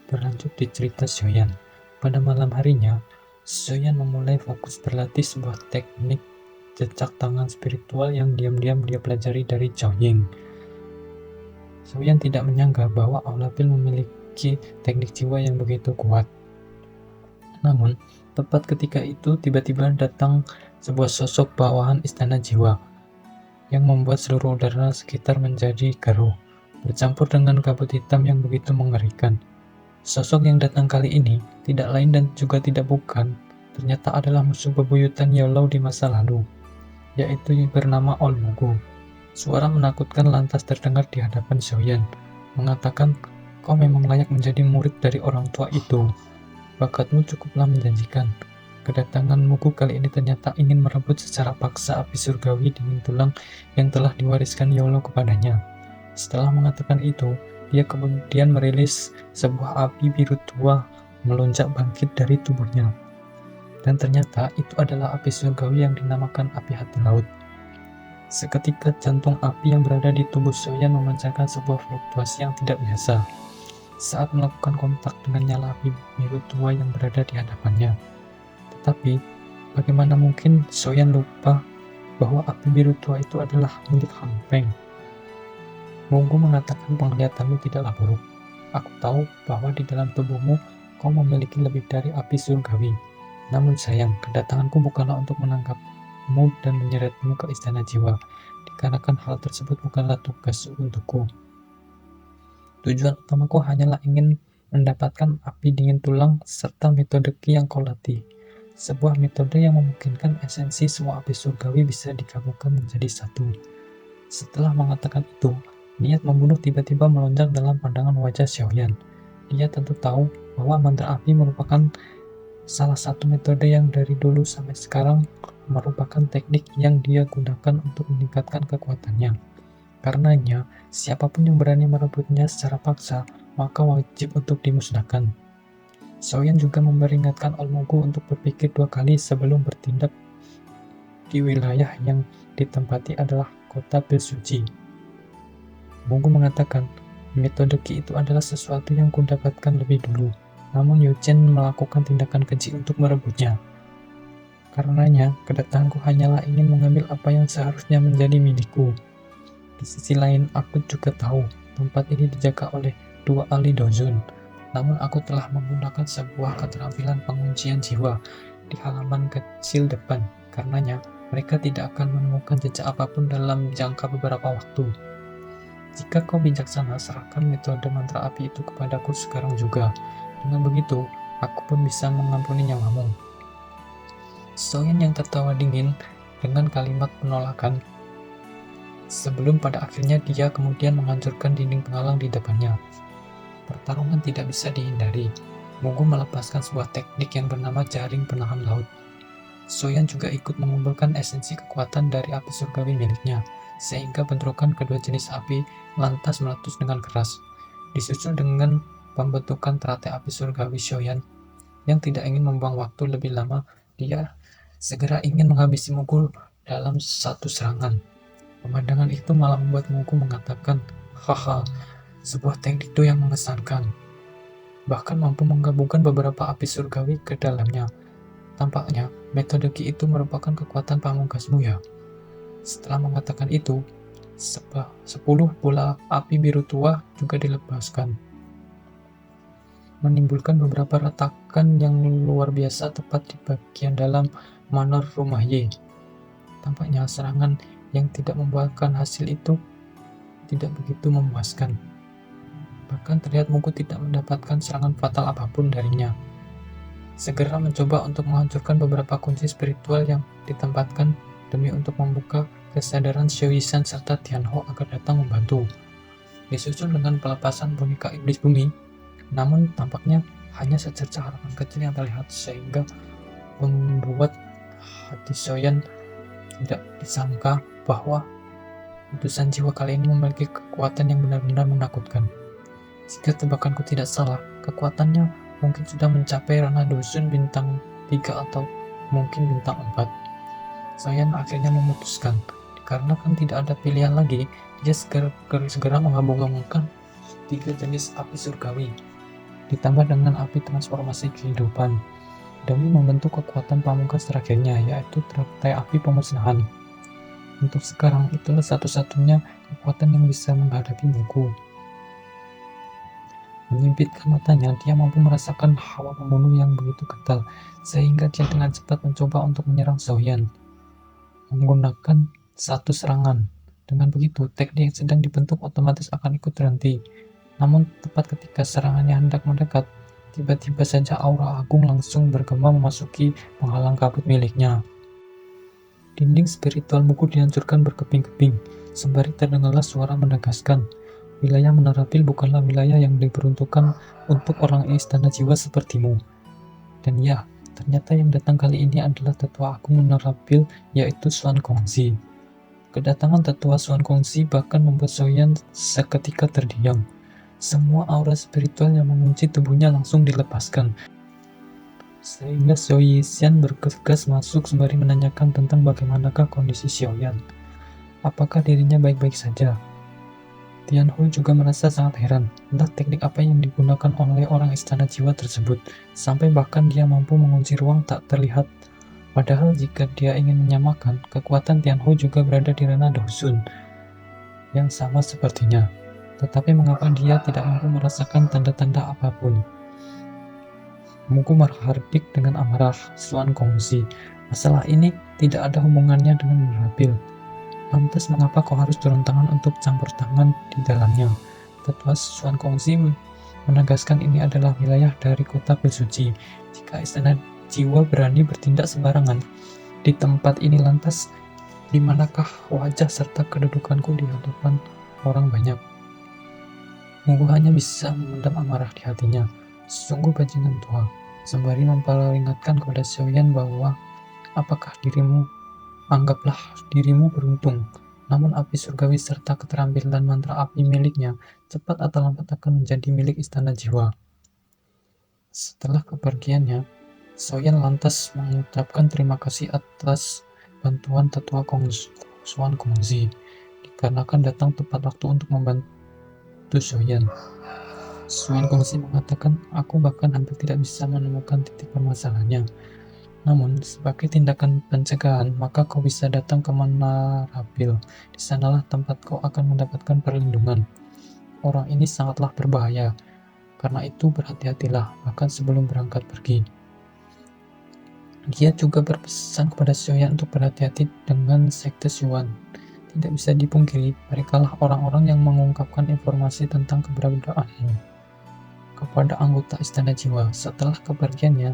berlanjut di cerita Xiaoyan. Pada malam harinya, Xiaoyan memulai fokus berlatih sebuah teknik jejak tangan spiritual yang diam-diam dia pelajari dari Zhao Ying. Xiaoyan tidak menyangka bahwa Aula Pil memiliki teknik jiwa yang begitu kuat. Namun, tepat ketika itu tiba-tiba datang sebuah sosok bawahan istana jiwa yang membuat seluruh udara sekitar menjadi keruh, bercampur dengan kabut hitam yang begitu mengerikan. Sosok yang datang kali ini tidak lain dan juga tidak bukan, ternyata adalah musuh bebuyutan Yolou di masa lalu, yaitu yang bernama Olmugu. Suara menakutkan lantas terdengar di hadapan Xiaoyan, mengatakan, "Kau memang layak menjadi murid dari orang tua itu. Bakatmu cukuplah menjanjikan." Kedatangan Mugu kali ini ternyata ingin merebut secara paksa api surgawi dingin tulang yang telah diwariskan Yolou kepadanya. Setelah mengatakan itu, dia kemudian merilis sebuah api biru tua melonjak bangkit dari tubuhnya. Dan ternyata itu adalah api surgawi yang dinamakan api hati laut. Seketika jantung api yang berada di tubuh Xiaoyan memancarkan sebuah fluktuasi yang tidak biasa saat melakukan kontak dengan nyala api biru tua yang berada di hadapannya. Tetapi, bagaimana mungkin Xiaoyan lupa bahwa api biru tua itu adalah milik Han Peng? Mugu mengatakan, "Penglihatanmu tidaklah buruk. Aku tahu bahwa di dalam tubuhmu kau memiliki lebih dari api surgawi. Namun sayang, kedatanganku bukanlah untuk menangkapmu dan menyeretmu ke istana jiwa, dikarenakan hal tersebut bukanlah tugas untukku. Tujuan utamaku hanyalah ingin mendapatkan api dingin tulang serta metode Qi yang kau latih. Sebuah metode yang memungkinkan esensi semua api surgawi bisa digabungkan menjadi satu." Setelah mengatakan itu, niat membunuh tiba-tiba melonjak dalam pandangan wajah Xiaoyan. Dia tentu tahu bahwa mantra api merupakan salah satu metode yang dari dulu sampai sekarang merupakan teknik yang dia gunakan untuk meningkatkan kekuatannya. Karenanya, siapapun yang berani merebutnya secara paksa, maka wajib untuk dimusnahkan. Xiaoyan juga memperingatkan Olmugu untuk berpikir 2 kali sebelum bertindak di wilayah yang ditempati adalah kota Pil Suci. Mugu mengatakan, "Metode Qi itu adalah sesuatu yang kudapatkan lebih dulu. Namun Yu Chen melakukan tindakan keji untuk merebutnya. Karenanya, kedatanganku hanyalah ingin mengambil apa yang seharusnya menjadi milikku. Di sisi lain, aku juga tahu tempat ini dijaga oleh 2 ahli Dozun. Namun aku telah menggunakan sebuah keterampilan penguncian jiwa di halaman kecil depan. Karenanya, mereka tidak akan menemukan jejak apapun dalam jangka beberapa waktu. Jika kau bijaksana, serahkan metode mantra api itu kepadaku sekarang juga. Dengan begitu, aku pun bisa mengampuni nyawamu." Xiaoyan yang tertawa dingin dengan kalimat penolakan, sebelum pada akhirnya dia kemudian menghancurkan dinding penghalang di depannya. Pertarungan tidak bisa dihindari. Mugu melepaskan sebuah teknik yang bernama jaring penahan laut. Xiaoyan juga ikut mengumpulkan esensi kekuatan dari api surgawi miliknya, sehingga bentrokan kedua jenis api lantas meletus dengan keras. Disusul dengan pembentukan teratai api surgawi Xiaoyan yang tidak ingin membuang waktu lebih lama, dia segera ingin menghabisi Mugu dalam satu serangan. Pemandangan itu malah membuat Mugu mengatakan, "Haha, sebuah teknik itu yang mengesankan. Bahkan mampu menggabungkan beberapa api surgawi ke dalamnya. Tampaknya metode Qi itu merupakan kekuatan pamungkasmu ya." Setelah mengatakan itu, 10 bola api biru tua juga dilepaskan, menimbulkan beberapa retakan yang luar biasa tepat di bagian dalam manor rumah Ye. Tampaknya serangan yang tidak membuahkan hasil itu tidak begitu memuaskan. Bahkan terlihat Mugu tidak mendapatkan serangan fatal apapun darinya. Segera mencoba untuk menghancurkan beberapa kunci spiritual yang ditempatkan demi untuk membuka kesadaran Xiao Yishan serta Tianhou agar datang membantu. Disusul dengan pelepasan boneka iblis bumi, namun tampaknya hanya secercah harapan kecil yang terlihat sehingga membuat hati Xiaoyan tidak disangka bahwa utusan jiwa kali ini memiliki kekuatan yang benar-benar menakutkan. Jika tebakanku tidak salah, kekuatannya mungkin sudah mencapai ranah Dozun bintang 3 atau mungkin bintang 4. Xiaoyan akhirnya memutuskan, dikarenakan tidak ada pilihan lagi, dia segera menggabungkan 3 jenis api surgawi. ditambah dengan api transformasi kehidupan, demi membentuk kekuatan pamungkas terakhirnya, yaitu teratai api pemusnahan. Untuk sekarang, itulah satu-satunya kekuatan yang bisa menghadapi buku. Menyipitkan matanya, dia mampu merasakan hawa pembunuh yang begitu kental, sehingga dia dengan cepat mencoba untuk menyerang Xiaoyan menggunakan satu serangan. Dengan begitu, teknik yang sedang dibentuk otomatis akan ikut terhenti. Namun, tepat ketika serangannya hendak mendekat, tiba-tiba saja aura agung langsung bergema memasuki penghalang kabut miliknya. Dinding spiritual buku dihancurkan berkeping-keping, sembari terdengarlah suara menegaskan, wilayah Menarabil bukanlah wilayah yang diperuntukkan untuk orang istana jiwa sepertimu. Dan ya, ternyata yang datang kali ini adalah tetua agung Menarabil, yaitu Xuan Gongzi. Kedatangan tetua Xuan Gongzi bahkan membuat Xiaoyan seketika terdiam. Semua aura spiritual yang mengunci tubuhnya langsung dilepaskan, sehingga Xiao Yixian bergegas masuk sembari menanyakan tentang bagaimanakah kondisi Xiaoyan. Apakah dirinya baik-baik saja? Tianhui juga merasa sangat heran, entah teknik apa yang digunakan oleh orang istana jiwa tersebut, sampai bahkan dia mampu mengunci ruang tak terlihat. Padahal jika dia ingin menyamakan, kekuatan Tianhui juga berada di ranah Dosun, yang sama sepertinya. Tetapi mengapa dia tidak mampu merasakan tanda-tanda apapun? Mugu hardik dengan amarah Xuan Gongzi. Masalah ini tidak ada hubungannya dengan Menarabil. Lantas mengapa kau harus turun tangan untuk campur tangan di dalamnya? Tetua Xuan Gongzi menegaskan ini adalah wilayah dari kota Pil Suci. Jika istana jiwa berani bertindak sembarangan di tempat ini, lantas di manakah wajah serta kedudukanku di hadapan orang banyak? Mugu hanya bisa memendam amarah di hatinya. Sungguh bajingan tua. Sembari memperingatkan kepada Xiaoyan bahwa apakah dirimu anggaplah dirimu beruntung, namun api surgawi serta keterampilan mantra api miliknya cepat atau lambat akan menjadi milik istana jiwa. Setelah kepergiannya, Xiaoyan lantas mengucapkan terima kasih atas bantuan tetua Xuan Gongzi, dikarenakan datang tepat waktu untuk membantu Xiaoyan. Xuan Gongzi mengatakan, aku bahkan hampir tidak bisa menemukan titik permasalahannya. Namun, sebagai tindakan pencegahan, maka kau bisa datang ke Menarabil. Di sanalah tempat kau akan mendapatkan perlindungan. Orang ini sangatlah berbahaya. Karena itu berhati-hatilah, bahkan sebelum berangkat pergi. Dia juga berpesan kepada Xiaoyan untuk berhati-hati dengan Sekte Xuan. Tidak bisa dipungkiri, merekalah orang-orang yang mengungkapkan informasi tentang keberadaanmu kepada anggota Istana Jiwa. Setelah kepergiannya,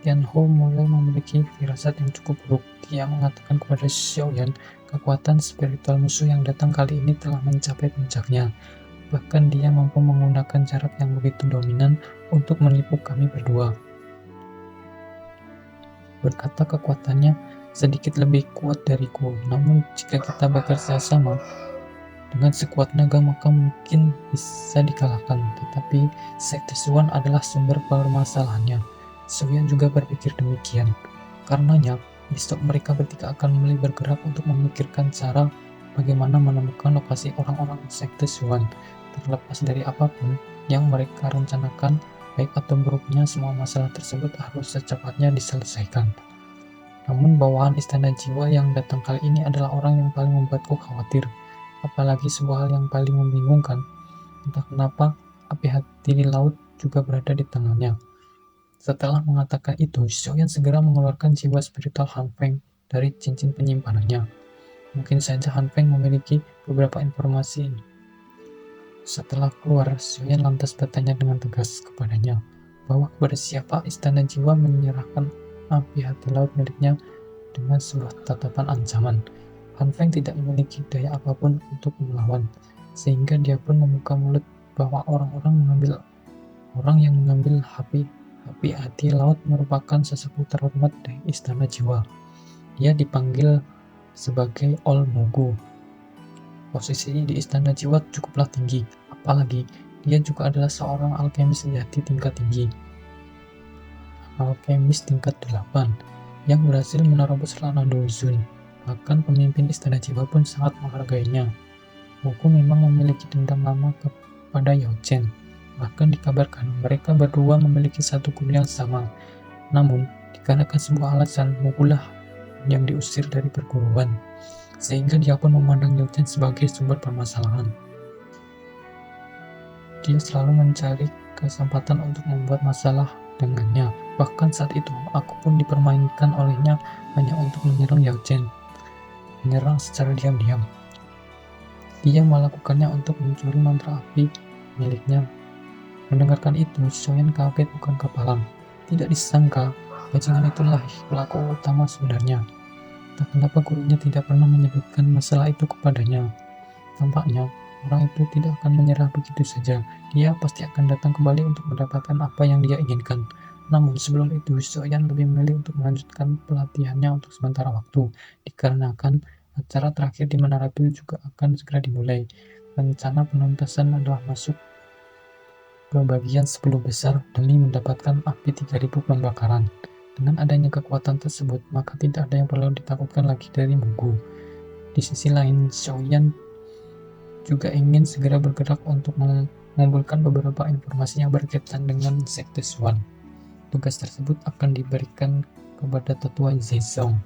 Tianhui mulai memiliki firasat yang cukup buruk. Dia mengatakan kepada Xiaoyan, kekuatan spiritual musuh yang datang kali ini telah mencapai puncaknya. Bahkan dia mampu menggunakan jarak yang begitu dominan untuk menipu kami berdua. Berkata kekuatannya sedikit lebih kuat dariku, namun jika kita bekerja sama dengan sekuat naga maka mungkin bisa dikalahkan. Tetapi Sekte Xuan adalah sumber permasalahannya. Xiaoyan juga berpikir demikian. Karenanya, besok mereka bertiga akan mulai bergerak untuk memikirkan cara bagaimana menemukan lokasi orang-orang Sekte Xuan. Terlepas dari apapun yang mereka rencanakan, baik atau buruknya, semua masalah tersebut harus secepatnya diselesaikan. Namun bawahan Istana Jiwa yang datang kali ini adalah orang yang paling membuatku khawatir. Apalagi sebuah hal yang paling membingungkan. Entah kenapa, api hati di laut juga berada di tangannya. Setelah mengatakan itu, Xiaoyan segera mengeluarkan jiwa spiritual Han Feng dari cincin penyimpanannya. Mungkin saja Han Feng memiliki beberapa informasi. Setelah keluar, Xiaoyan lantas bertanya dengan tegas kepadanya, bahwa kepada siapa istana jiwa menyerahkan api hati laut miliknya dengan sebuah tatapan ancaman. Han Feng tidak memiliki daya apapun untuk melawan, sehingga dia pun membuka mulut bahwa orang yang mengambil api hati laut merupakan sesepuh terhormat dari istana jiwa. Dia dipanggil sebagai Ol Mugu. Posisinya di istana jiwa cukuplah tinggi, apalagi dia juga adalah seorang alkemis sejati tingkat tinggi. Alkemis tingkat 8 yang berhasil menerobos ranah Dosun. Bahkan pemimpin istana jiwa pun sangat menghargainya. Mugu memang memiliki dendam lama kepada Yao Chen. Bahkan dikabarkan mereka berdua memiliki satu guru yang sama. Namun, dikarenakan sebuah alasan, Mukulah yang diusir dari perguruan, sehingga dia pun memandang Yao Chen sebagai sumber permasalahan. Dia selalu mencari kesempatan untuk membuat masalah dengannya. Bahkan saat itu, aku pun dipermainkan olehnya hanya untuk menyerang Yao Chen. Menyerang secara diam-diam. Dia melakukannya untuk mencuri mantra api miliknya. Mendengarkan itu, Xiaoyan kaget bukan kepalang. Tidak disangka, bajingan itulah pelaku utama sebenarnya. Tak kenapa gurunya tidak pernah menyebutkan masalah itu kepadanya. Tampaknya, orang itu tidak akan menyerah begitu saja. Dia pasti akan datang kembali untuk mendapatkan apa yang dia inginkan. Namun sebelum itu, Xiaoyan lebih memilih untuk melanjutkan pelatihannya untuk sementara waktu, dikarenakan acara terakhir di Menara Pil juga akan segera dimulai. Rencana penuntasan adalah masuk ke bagian 10 besar demi mendapatkan api 3000 pembakaran. Dengan adanya kekuatan tersebut, maka tidak ada yang perlu ditakutkan lagi dari Mugu. Di sisi lain, Xiaoyan juga ingin segera bergerak untuk mengumpulkan beberapa informasi yang berkaitan dengan Sekte Swan. Tugas tersebut akan diberikan kepada Tetua Zezong.